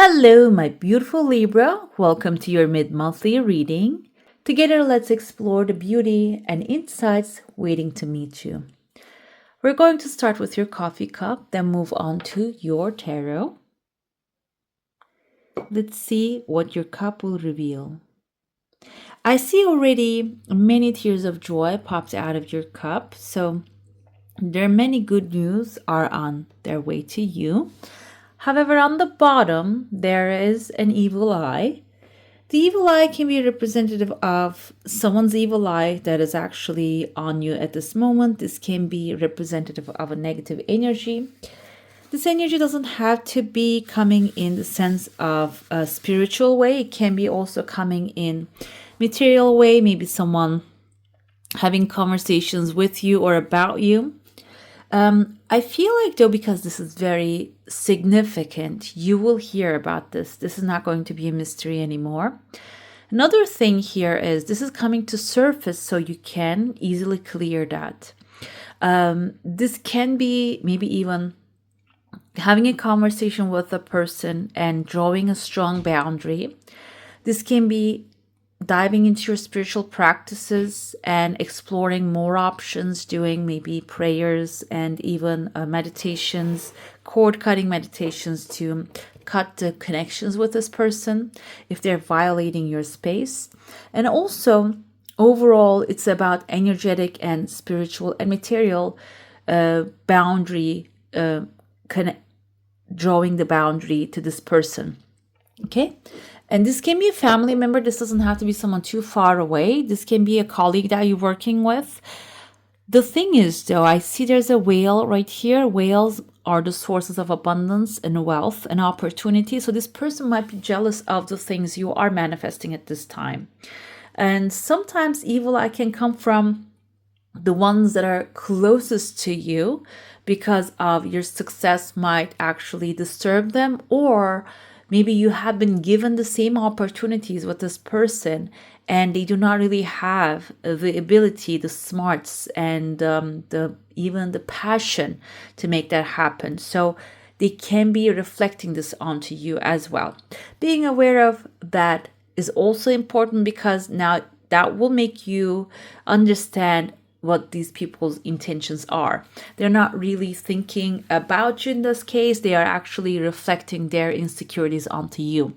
Hello, my beautiful Libra. Welcome to your mid-monthly reading. Together, let's explore the beauty and insights waiting to meet you. We're going to start with your coffee cup, then move on to your tarot. Let's see what your cup will reveal. I see already many tears of joy popped out of your cup, so there are many good news are on their way to you. However, on the bottom, there is an evil eye. The evil eye can be representative of someone's evil eye that is actually on you at this moment. This can be representative of a negative energy. This energy doesn't have to be coming in the sense of a spiritual way. It can be also coming in material way, maybe someone having conversations with you or about you. I feel like though, because this is very significant, you will hear about this. This is not going to be a mystery anymore. Another thing here is this is coming to surface so you can easily clear that. This can be maybe even having a conversation with a person and drawing a strong boundary. This can be diving into your spiritual practices and exploring more options, doing maybe prayers and even meditations, cord cutting meditations to cut the connections with this person if they're violating your space. And also, overall, it's about energetic and spiritual and material boundary, drawing the boundary to this person. Okay. And this can be a family member. This doesn't have to be someone too far away. This can be a colleague that you're working with. The thing is, though, I see there's a whale right here. Whales are the sources of abundance and wealth and opportunity. So this person might be jealous of the things you are manifesting at this time. And sometimes evil eye can come from the ones that are closest to you because of your success might actually disturb them, or maybe you have been given the same opportunities with this person and they do not really have the ability, the smarts, and even the passion to make that happen. So they can be reflecting this onto you as well. Being aware of that is also important because now that will make you understand what these people's intentions are. They're not really thinking about you in this case. They are actually reflecting their insecurities onto you.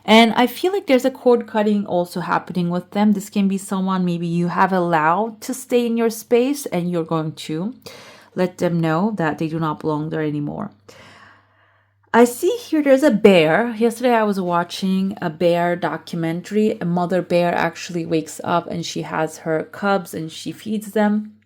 And I feel like there's a cord cutting also happening with them. This can be someone maybe you have allowed to stay in your space and you're going to let them know that they do not belong there anymore. I see here there's a bear. Yesterday I was watching a bear documentary. A mother bear actually wakes up and she has her cubs and she feeds them.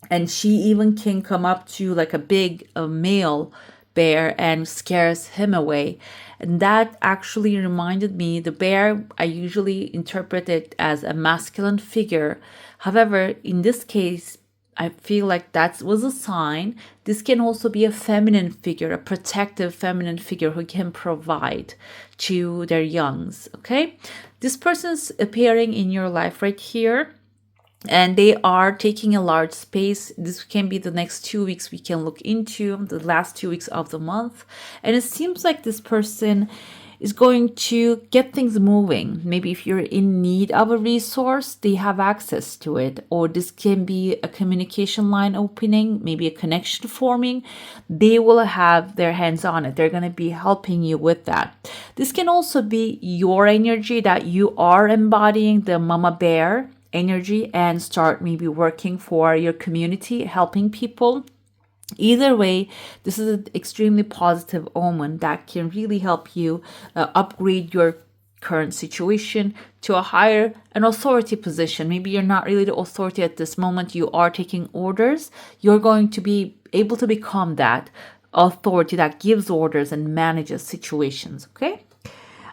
And she even can come up to like a male bear and scares him away. And that actually reminded me, the bear, I usually interpret it as a masculine figure. However, in this case, I feel like that was a sign. This can also be a feminine figure, a protective feminine figure who can provide to their youngs, okay? This person's appearing in your life right here, and they are taking a large space. This can be the next 2 weeks we can look into, the last 2 weeks of the month. And it seems like this person is going to get things moving. Maybe if you're in need of a resource, they have access to it. Or this can be a communication line opening, maybe a connection forming. They will have their hands on it. They're going to be helping you with that. This can also be your energy that you are embodying, the mama bear energy, and start maybe working for your community, helping people. Either way, this is an extremely positive omen that can really help you upgrade your current situation to a higher an authority position. Maybe you're not really the authority at this moment. You are taking orders. You're going to be able to become that authority that gives orders and manages situations. Okay.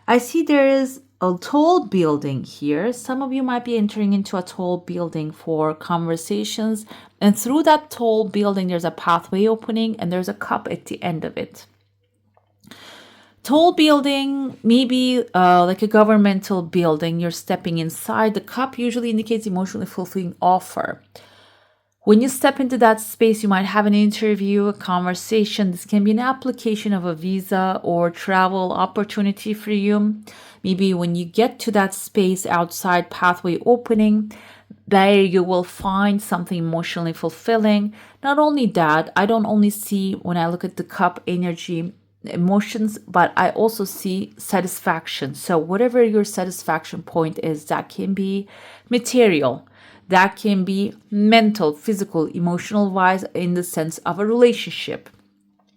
I see there is a tall building here. Some of you might be entering into a tall building for conversations. And through that tall building, there's a pathway opening and there's a cup at the end of it. Tall building, maybe like a governmental building. You're stepping inside. The cup usually indicates emotionally fulfilling offer. When you step into that space, you might have an interview, a conversation. This can be an application of a visa or travel opportunity for you. Maybe when you get to that space outside pathway opening, there you will find something emotionally fulfilling. Not only that, I don't only see when I look at the cup energy emotions, but I also see satisfaction. So whatever your satisfaction point is, that can be material, that can be mental, physical, emotional wise, in the sense of a relationship.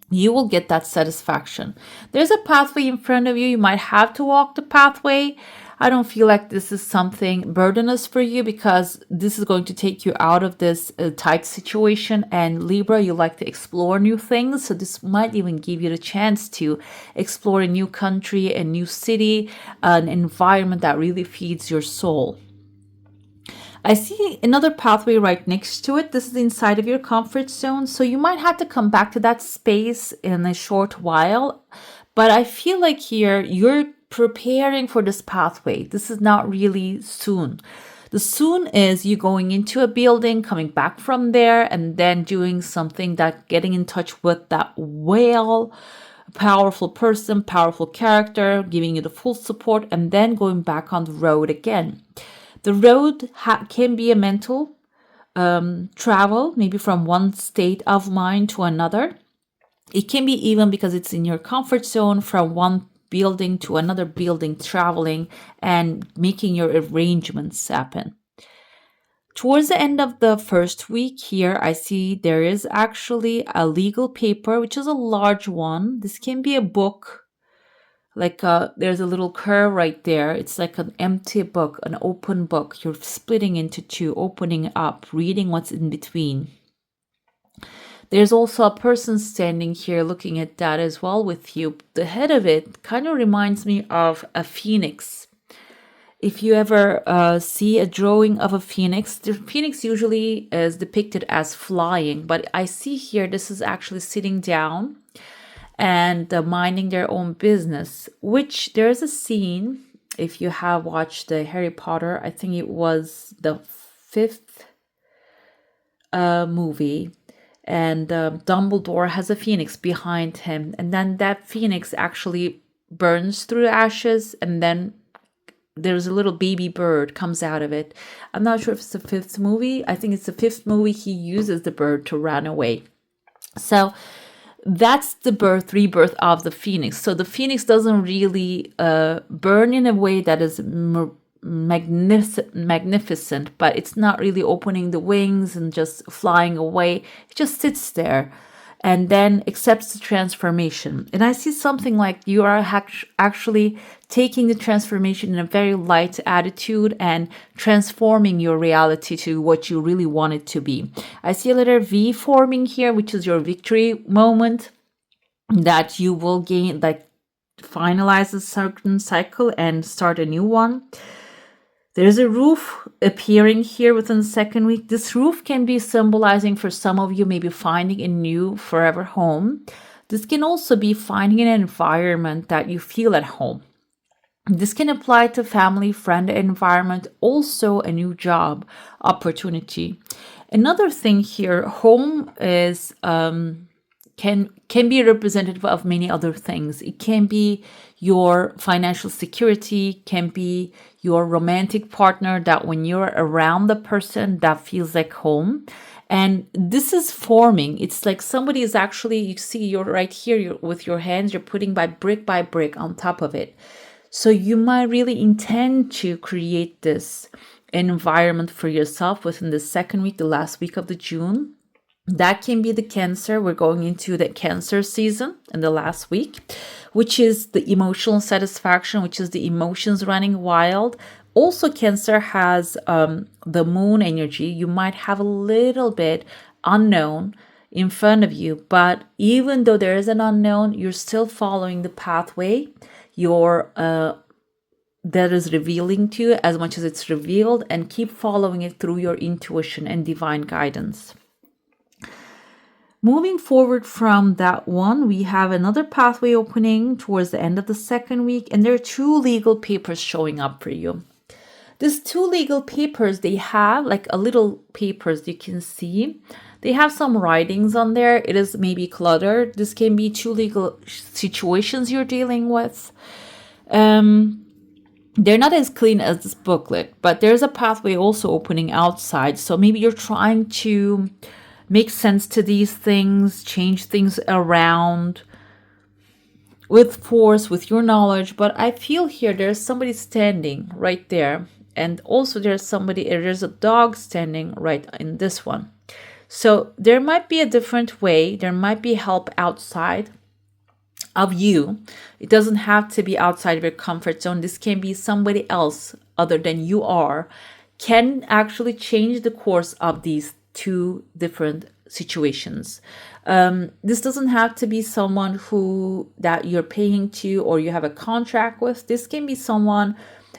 You will get that satisfaction. There's a pathway in front of you. You might have to walk the pathway. I don't feel like this is something burdenous for you, because this is going to take you out of this tight situation. And Libra, you like to explore new things. So this might even give you the chance to explore a new country, a new city, an environment that really feeds your soul. I see another pathway right next to it. This is inside of your comfort zone. So you might have to come back to that space in a short while. But I feel like here you're preparing for this pathway. This is not really soon. The soon is you going into a building, coming back from there, and then doing something that getting in touch with that whale, powerful person, powerful character, giving you the full support, and then going back on the road again. The road can be a mental travel, maybe from one state of mind to another. It can be even, because it's in your comfort zone, from one building to another building, traveling and making your arrangements happen. Towards the end of the first week here, I see there is actually a legal paper, which is a large one. This can be a book. Like there's a little curve right there. It's like an empty book, an open book. You're splitting into two, opening up, reading what's in between. There's also a person standing here looking at that as well with you. The head of it kind of reminds me of a phoenix. If you ever see a drawing of a phoenix, the phoenix usually is depicted as flying, but I see here this is actually sitting down and minding their own business, which there's a scene, if you have watched the Harry Potter, I think it was the 5th movie, and Dumbledore has a phoenix behind him, and then that phoenix actually burns through ashes, and then there's a little baby bird comes out of it. I'm not sure if it's the 5th movie. I think it's the 5th movie. He uses the bird to run away. So that's the rebirth of the phoenix. So the phoenix doesn't really burn in a way that is magnificent, but it's not really opening the wings and just flying away. It just sits there and then accepts the transformation. And I see something like you are actually taking the transformation in a very light attitude and transforming your reality to what you really want it to be. I see a letter V forming here, which is your victory moment that you will gain, like finalize a certain cycle and start a new one. There's a roof appearing here within the second week. This roof can be symbolizing for some of you, maybe finding a new forever home. This can also be finding an environment that you feel at home. This can apply to family, friend environment, also a new job opportunity. Another thing here, home is can be representative of many other things. It can be your financial security, can be your romantic partner, that when you're around the person that feels like home. And this is forming. It's like somebody is actually, you see, you're right here, you're, with your hands, you're putting by brick on top of it. So you might really intend to create this environment for yourself within the second week, the last week of the June. That can be the Cancer. We're going into the Cancer season in the last week, which is the emotional satisfaction, which is the emotions running wild. Also, Cancer has the moon energy. You might have a little bit unknown in front of you, but even though there is an unknown, you're still following the pathway. That is revealing to you as much as it's revealed, and keep following it through your intuition and divine guidance. Moving forward from that one, we have another pathway opening towards the end of the second week, and there are 2 legal papers showing up for you. These two legal papers, they have like a little papers you can see. They have some writings on there. It is maybe cluttered. This can be two legal situations you're dealing with. They're not as clean as this booklet, but there's a pathway also opening outside. So maybe you're trying to make sense to these things, change things around with force, with your knowledge. But I feel here there's somebody standing right there. And also there's a dog standing right in this one. So there might be a different way. There might be help outside of you. It doesn't have to be outside of your comfort zone. This can be somebody else other than you are, can actually change the course of these two different situations. This doesn't have to be someone that you're paying to or you have a contract with. This can be someone,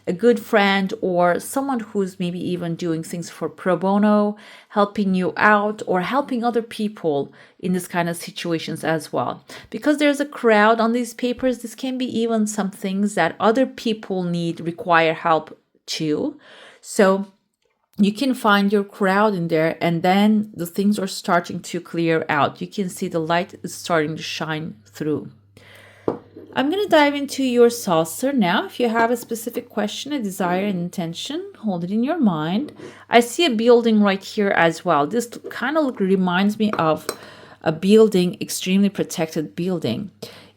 a good friend, or someone who's maybe even doing things for pro bono, helping you out or helping other people in this kind of situations as well. Because there's a crowd on these papers, this can be even some things that other people require help too. So you can find your crowd in there, and then the things are starting to clear out. You can see the light is starting to shine through. I'm going to dive into your saucer now. If you have a specific question, a desire, an intention, hold it in your mind. I see a building right here as well. This kind of reminds me of a building, extremely protected building.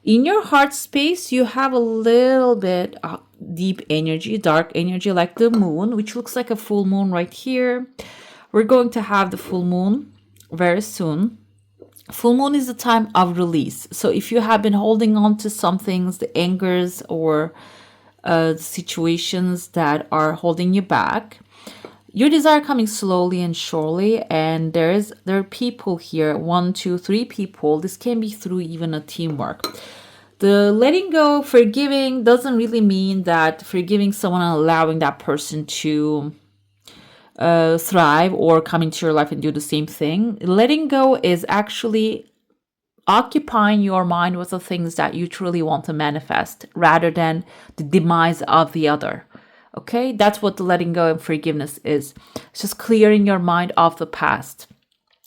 In your heart space, you have a little bit of deep energy, dark energy, like the moon, which looks like a full moon right here. We're going to have the full moon very soon. Full moon is the time of release. So if you have been holding on to some things, the angers or situations that are holding you back, your desire coming slowly and surely. And there are people here, 1, 2, 3 people. This can be through even a teamwork. The letting go, forgiving doesn't really mean that forgiving someone and allowing that person to thrive or come into your life and do the same thing. Letting go is actually occupying your mind with the things that you truly want to manifest rather than the demise of the other. Okay, that's what the letting go and forgiveness is. It's just clearing your mind of the past.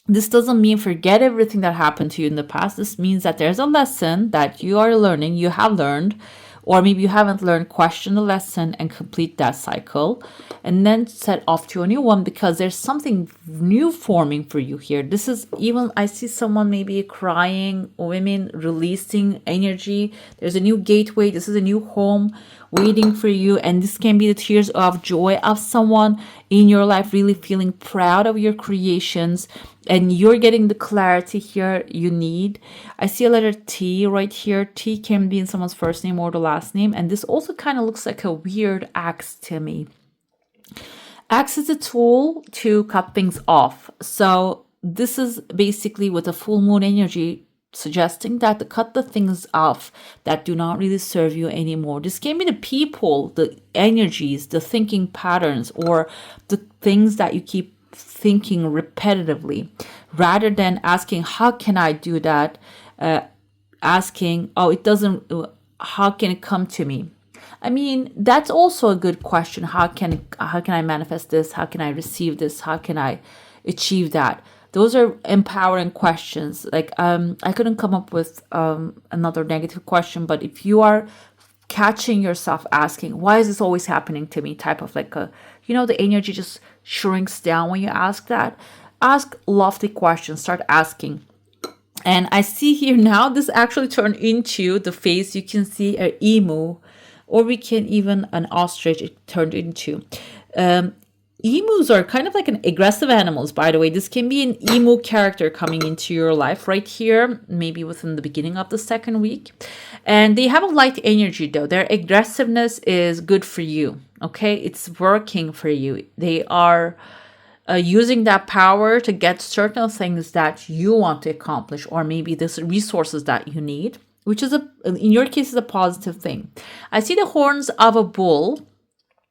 This doesn't mean forget everything that happened to you in the past. This means that there's a lesson that you are learning, you have learned, or maybe you haven't learned, question the lesson and complete that cycle and then set off to a new one, because there's something new forming for you here. This is even, I see someone maybe crying, women releasing energy. There's a new gateway. This is a new home waiting for you. And this can be the tears of joy of someone in your life, really feeling proud of your creations. And you're getting the clarity here you need. I see a letter T right here. T can be in someone's first name or the last name. And this also kind of looks like a weird axe to me. Axe is a tool to cut things off. So this is basically with a full moon energy suggesting that to cut the things off that do not really serve you anymore. This can be the people, the energies, the thinking patterns, or the things that you keep thinking repetitively, rather than asking, how can I do that? Asking, how can it come to me? I mean, that's also a good question. How can I manifest this? How can I receive this? How can I achieve that? Those are empowering questions. Like, I couldn't come up with another negative question, but if you are catching yourself asking, why is this always happening to me? Type of like the energy just shrinks down when you ask that. Ask lofty questions, start asking. And I see here now, this actually turned into the face. You can see an emu, or we can even an ostrich it turned into. Emus are kind of like an aggressive animals, by the way. This can be an emu character coming into your life right here, maybe within the beginning of the second week. And they have a light energy though. Their aggressiveness is good for you, okay? It's working for you. They are using that power to get certain things that you want to accomplish, or maybe the resources that you need, which is in your case is a positive thing. I see the horns of a bull.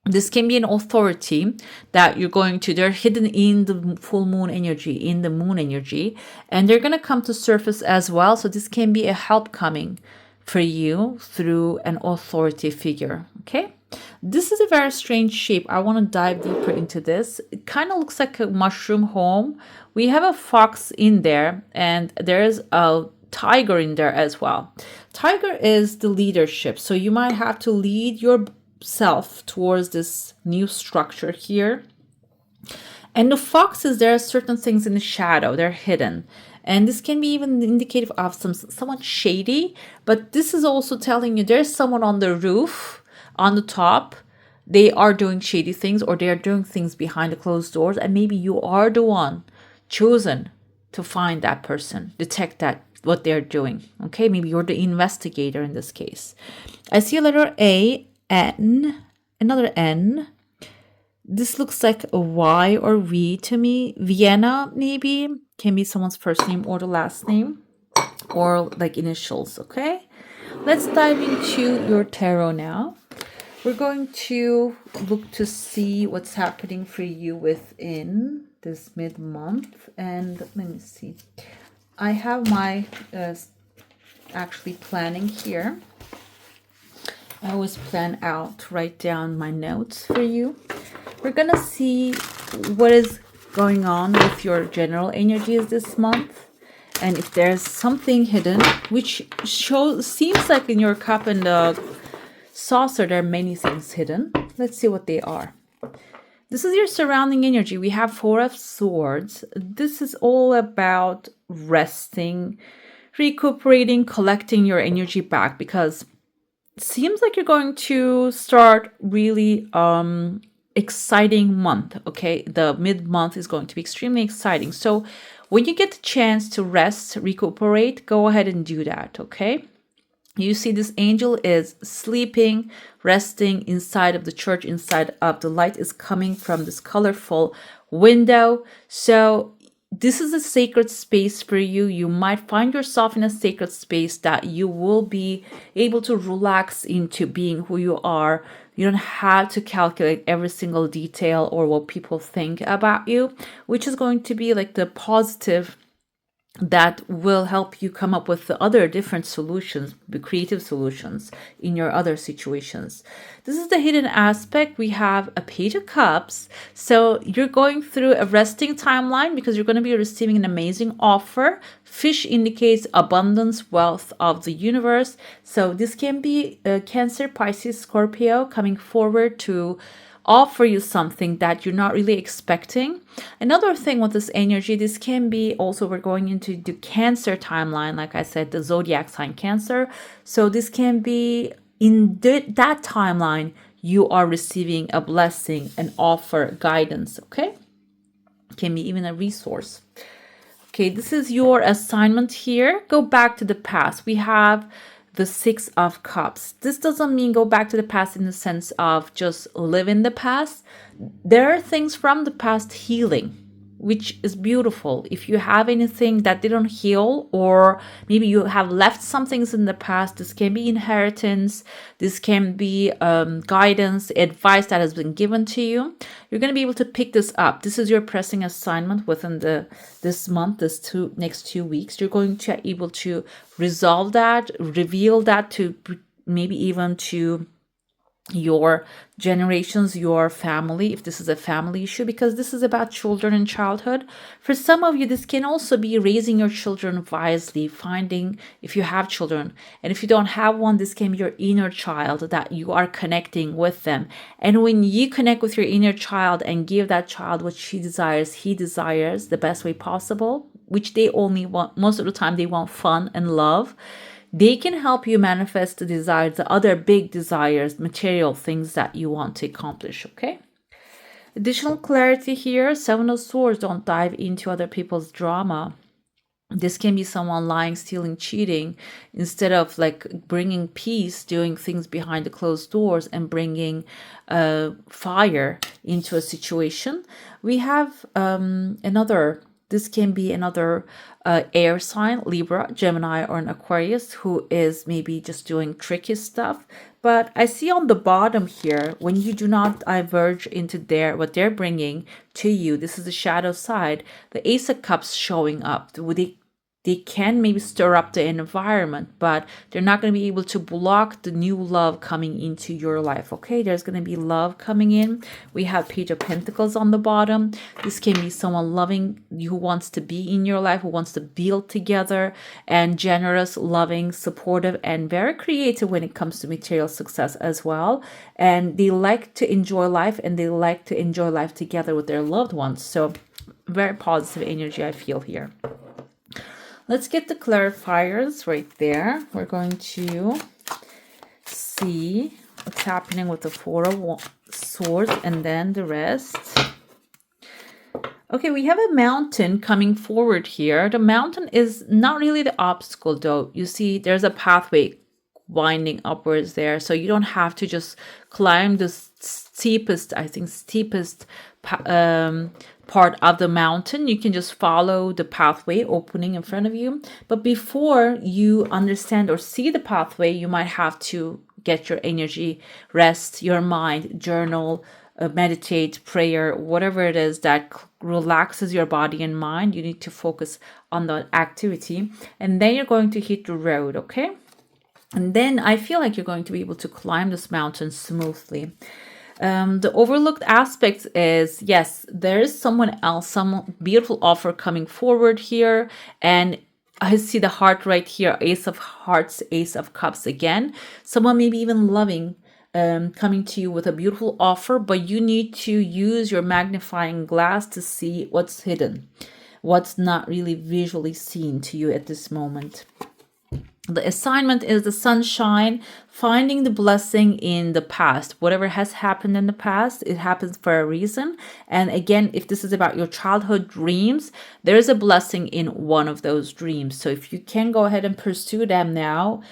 This can be an authority that they're hidden in the full moon energy, in the moon energy, and they're going to come to surface as well. So this can be a help coming for you through an authority figure. Okay. This is a very strange shape. I want to dive deeper into this. It kind of looks like a mushroom home. We have a fox in there, and there's a tiger in there as well. Tiger is the leadership. So you might have to lead yourself towards this new structure here. And the foxes, there are certain things in the shadow, they're hidden. And this can be even indicative of someone shady, but this is also telling you there's someone on the roof, on the top. They are doing shady things, or they are doing things behind the closed doors, and maybe you are the one chosen to find that person, detect that what they're doing. Okay, maybe you're the investigator in this case. I see a letter A, N, another N. This looks like a Y or V to me. Vienna, maybe. Can be someone's first name or the last name, or like initials, okay? Let's dive into your tarot now. We're going to look to see what's happening for you within this mid-month. And let me see. I have my actually planning here. I always plan out, write down my notes for you. We're gonna see what is going on with your general energies this month, and if there's something hidden, which seems like in your cup and the saucer there are many things hidden. Let's see what they are. This is your surrounding energy. We have Four of Swords. This is all about resting, recuperating, collecting your energy back, because it seems like you're going to start really exciting month. Okay, the mid-month is going to be extremely exciting. So when you get the chance to rest, recuperate, go ahead and do that. Okay, you see this angel is sleeping, resting inside of the church, inside of the light is coming from this colorful window. So this is a sacred space for you. You might find yourself in a sacred space that you will be able to relax into being who you are. You don't have to calculate every single detail or what people think about you, which is going to be like the positive that will help you come up with the other different solutions, the creative solutions in your other situations. This is the hidden aspect. We have a Page of Cups. So you're going through a resting timeline because you're going to be receiving an amazing offer. Fish indicates abundance, wealth of the universe. So this can be Cancer, Pisces, Scorpio coming forward to offer you something that you're not really expecting. Another thing with this energy, this can be also, we're going into the Cancer timeline, like I said, the Zodiac sign Cancer. So this can be in that timeline, you are receiving a blessing, an offer, guidance, okay? Can be even a resource. Okay, this is your assignment here. Go back to the past. We have the Six of Cups. This doesn't mean go back to the past in the sense of just live in the past. There are things from the past healing, which is beautiful. If you have anything that didn't heal, or maybe you have left some things in the past, this can be inheritance, this can be guidance, advice that has been given to you. You're going to be able to pick this up. This is your pressing assignment within this month, next 2 weeks. You're going to be able to resolve that, reveal that to maybe even to your generations, your family, if this is a family issue, because this is about children and childhood. For some of you, this can also be raising your children wisely, finding if you have children. And if you don't have one, this can be your inner child that you are connecting with them. And when you connect with your inner child and give that child what she desires, he desires, the best way possible, which they only want, most of the time they want fun and love, they can help you manifest the desires, the other big desires, material things that you want to accomplish, okay? Additional clarity here, Seven of Swords, don't dive into other people's drama. This can be someone lying, stealing, cheating, instead of like bringing peace, doing things behind the closed doors and bringing fire into a situation. We have this can be another air sign, Libra, Gemini, or an Aquarius, who is maybe just doing tricky stuff. But I see on the bottom here, when you do not diverge into what they're bringing to you, this is the shadow side, the Ace of Cups showing up. they can maybe stir up the environment, but they're not going to be able to block the new love coming into your life. Okay, there's going to be love coming in. We have Page of Pentacles on the bottom. This can be someone loving you, who wants to be in your life, who wants to build together, and generous, loving, supportive, and very creative when it comes to material success as well. And they like to enjoy life, and they like to enjoy life together with their loved ones. So very positive energy I feel here. Let's get the clarifiers right there. We're going to see what's happening with the Four of Swords and then the rest. Okay, we have a mountain coming forward here. The mountain is not really the obstacle though. You see there's a pathway winding upwards there. So you don't have to just climb the steepest part of the mountain. You can just follow the pathway opening in front of you. But before you understand or see the pathway, you might have to get your energy, rest your mind, journal, meditate, prayer, whatever it is that relaxes your body and mind. You need to focus on the activity, and then you're going to hit the road, okay? And then I feel like you're going to be able to climb this mountain smoothly. The overlooked aspect is, yes, there is someone else, some beautiful offer coming forward here. And I see the heart right here, Ace of Hearts, Ace of Cups again. Someone maybe even loving, coming to you with a beautiful offer, but you need to use your magnifying glass to see what's hidden, what's not really visually seen to you at this moment. The assignment is the sunshine, finding the blessing in the past. Whatever has happened in the past, it happens for a reason. And again, if this is about your childhood dreams, there is a blessing in one of those dreams. So if you can go ahead and pursue them now,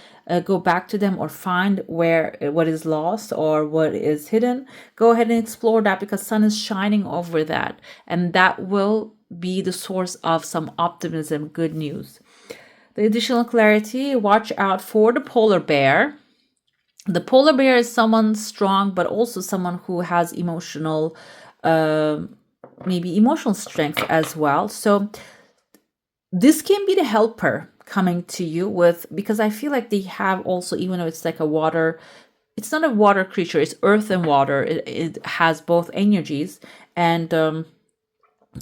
go back to them or find what is lost or what is hidden, go ahead and explore that, because sun is shining over that. And that will be the source of some optimism, good news. The additional clarity, watch out for the polar bear. The polar bear is someone strong, but also someone who has emotional, maybe emotional strength as well. So this can be the helper coming to you with, because I feel like they have also, even though it's like a water, it's not a water creature, it's earth and water. It has both energies. And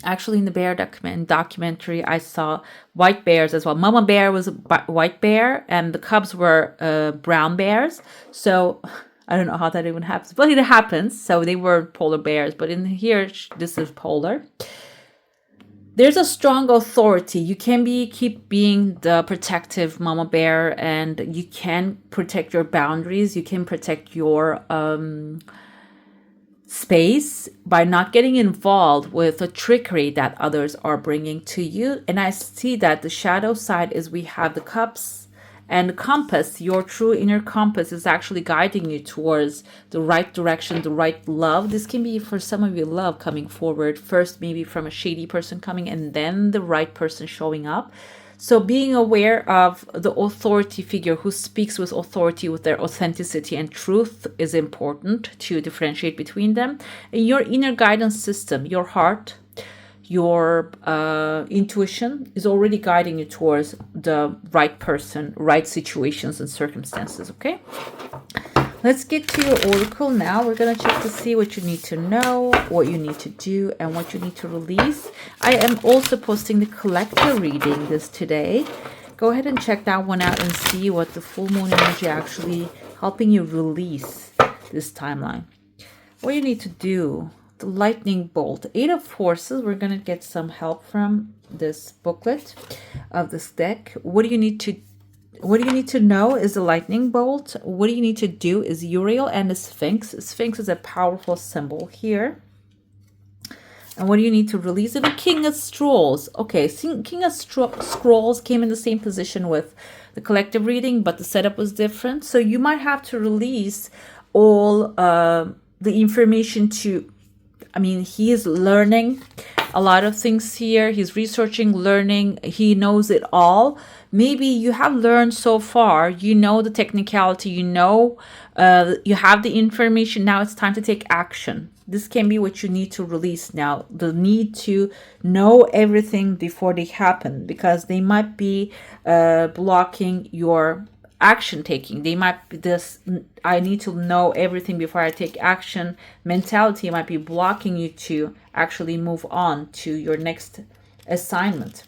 actually, in the bear documentary, I saw white bears as well. Mama bear was a white bear, and the cubs were brown bears. So I don't know how that even happens, but it happens. So they were polar bears, but in here, this is polar. There's a strong authority. You can keep being the protective mama bear, and you can protect your boundaries. You can protect your space by not getting involved with the trickery that others are bringing to you. And I see that the shadow side is we have the cups and the compass. Your true inner compass is actually guiding you towards the right direction, the right love. This can be for some of you love coming forward first, maybe from a shady person coming, and then the right person showing up. So being aware of the authority figure who speaks with authority, with their authenticity and truth, is important to differentiate between them. And your inner guidance system, your heart, your intuition is already guiding you towards the right person, right situations and circumstances, okay? Let's get to your oracle now. We're going to check to see what you need to know, what you need to do, and what you need to release. I am also posting the collector reading this today. Go ahead and check that one out and see what the full moon energy actually helping you release this timeline. What you need to do, the lightning bolt, 8 of Forces. We're going to get some help from this booklet of this deck. What do you need to know is the lightning bolt. What do you need to do is Uriel and the Sphinx. Sphinx is a powerful symbol here. And what do you need to release? The King of Scrolls. Okay, King of Scrolls came in the same position with the collective reading, but the setup was different. So you might have to release all the information I mean, he is learning a lot of things here. He's researching, learning. He knows it all. Maybe you have learned so far. You know the technicality. You know, you have the information. Now it's time to take action. This can be what you need to release now. The need to know everything before they happen, because they might be blocking your action taking. They might be this I need to know everything before I take action mentality might be blocking you to actually move on to your next assignment.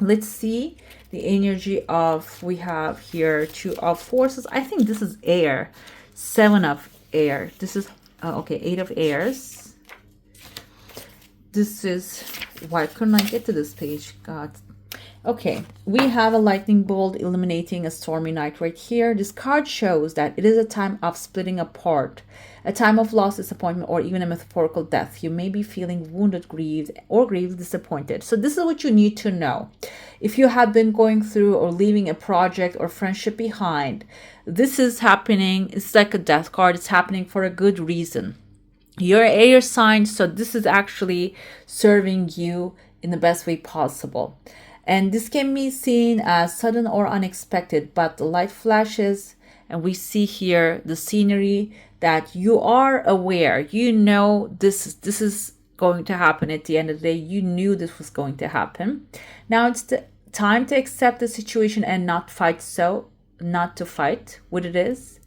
Let's see the energy of, we have here 2 of forces. I think this is air. 7 of air. This is okay, 8 of airs. This is, why couldn't I get to this page? God. Okay, we have a lightning bolt illuminating a stormy night right here. This card shows that it is a time of splitting apart, a time of loss, disappointment, or even a metaphorical death. You may be feeling wounded, grieved, or gravely disappointed. So this is what you need to know. If you have been going through or leaving a project or friendship behind, this is happening. It's like a death card. It's happening for a good reason. You're an air sign, so this is actually serving you in the best way possible. And this can be seen as sudden or unexpected, but the light flashes and we see here the scenery that you are aware. You know this is going to happen at the end of the day. You knew this was going to happen. Now it's the time to accept the situation and not to fight what it is,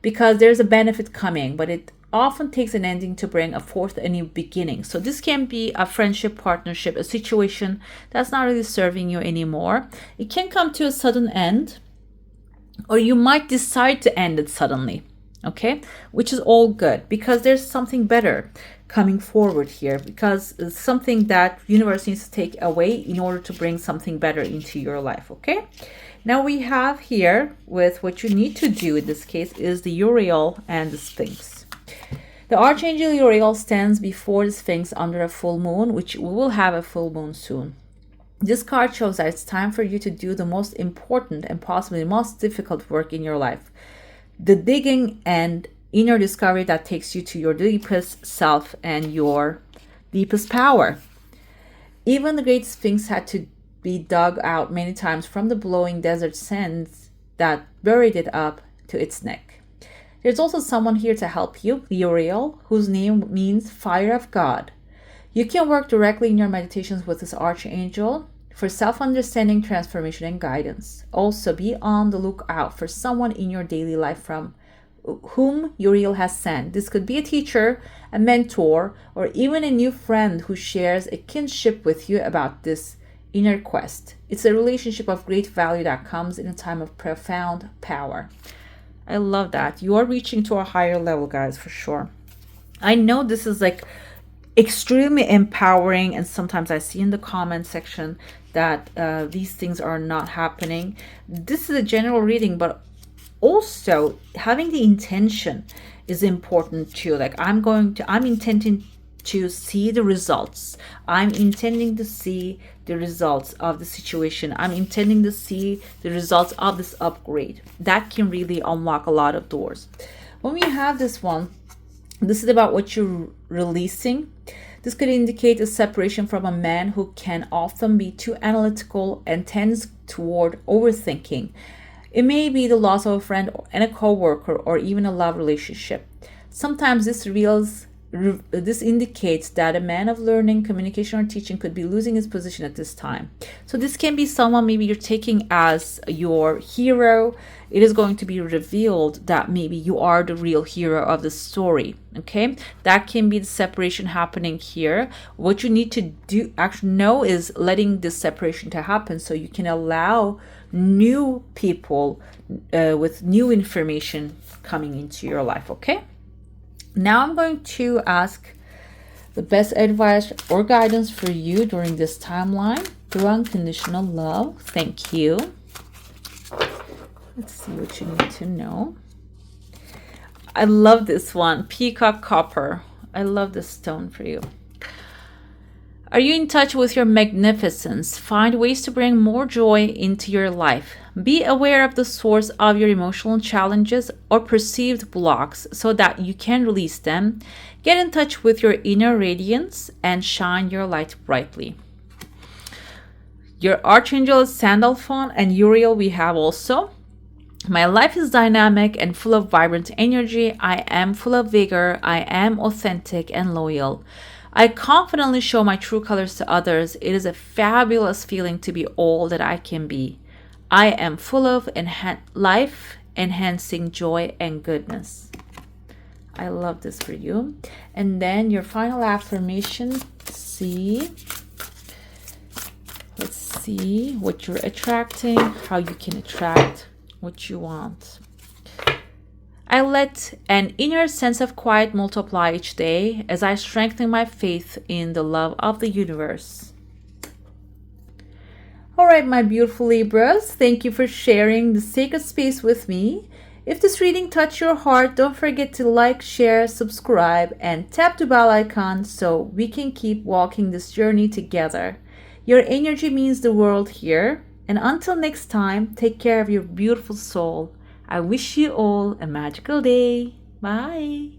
because there's a benefit coming, but it often takes an ending to bring forth a new beginning. So this can be a friendship, partnership, a situation that's not really serving you anymore. It can come to a sudden end, or you might decide to end it suddenly, okay? Which is all good, because there's something better coming forward here, because it's something that universe needs to take away in order to bring something better into your life, okay? Now we have here, with what you need to do in this case, is the Uriel and the Sphinx. The Archangel Uriel stands before the Sphinx under a full moon, which we will have a full moon soon. This card shows that it's time for you to do the most important and possibly the most difficult work in your life. The digging and inner discovery that takes you to your deepest self and your deepest power. Even the great Sphinx had to be dug out many times from the blowing desert sands that buried it up to its neck. There's also someone here to help you, Uriel, whose name means fire of God. You can work directly in your meditations with this archangel for self-understanding, transformation, and guidance. Also, be on the lookout for someone in your daily life from whom Uriel has sent. This could be a teacher, a mentor, or even a new friend who shares a kinship with you about this inner quest. It's a relationship of great value that comes in a time of profound power. I love that. You are reaching to a higher level, guys, for sure. I know this is like extremely empowering, and sometimes I see in the comment section that these things are not happening. This is a general reading, but also having the intention is important too. Like I'm intending to see the results. I'm intending to see the results of the situation. I'm intending to see the results of this upgrade. That can really unlock a lot of doors. When we have this one, this is about what you're releasing. This could indicate a separation from a man who can often be too analytical and tends toward overthinking. It may be the loss of a friend and a co-worker, or even a love relationship. Sometimes this indicates that a man of learning, communication, or teaching could be losing his position at this time. So this can be someone maybe you're taking as your hero. It is going to be revealed that maybe you are the real hero of the story. Okay, that can be the separation happening here. What you need to do, actually know, is letting this separation to happen so you can allow new people with new information coming into your life. Okay. Now I'm going to ask the best advice or guidance for you during this timeline through unconditional love. Thank you. Let's see what you need to know. I love this one, Peacock Copper. I love this stone for you. Are you in touch with your magnificence? Find ways to bring more joy into your life. Be aware of the source of your emotional challenges or perceived blocks so that you can release them. Get in touch with your inner radiance and shine your light brightly. Your archangel is Sandalphon and Uriel we have also. My life is dynamic and full of vibrant energy. I am full of vigor. I am authentic and loyal. I confidently show my true colors to others. It is a fabulous feeling to be all that I can be. I am full of life-enhancing joy and goodness. I love this for you. And then your final affirmation. Let's see what you're attracting, how you can attract what you want. I let an inner sense of quiet multiply each day as I strengthen my faith in the love of the universe. All right, my beautiful Libras, thank you for sharing the sacred space with me. If this reading touched your heart, don't forget to like, share, subscribe, and tap the bell icon so we can keep walking this journey together. Your energy means the world here. And until next time, take care of your beautiful soul. I wish you all a magical day. Bye.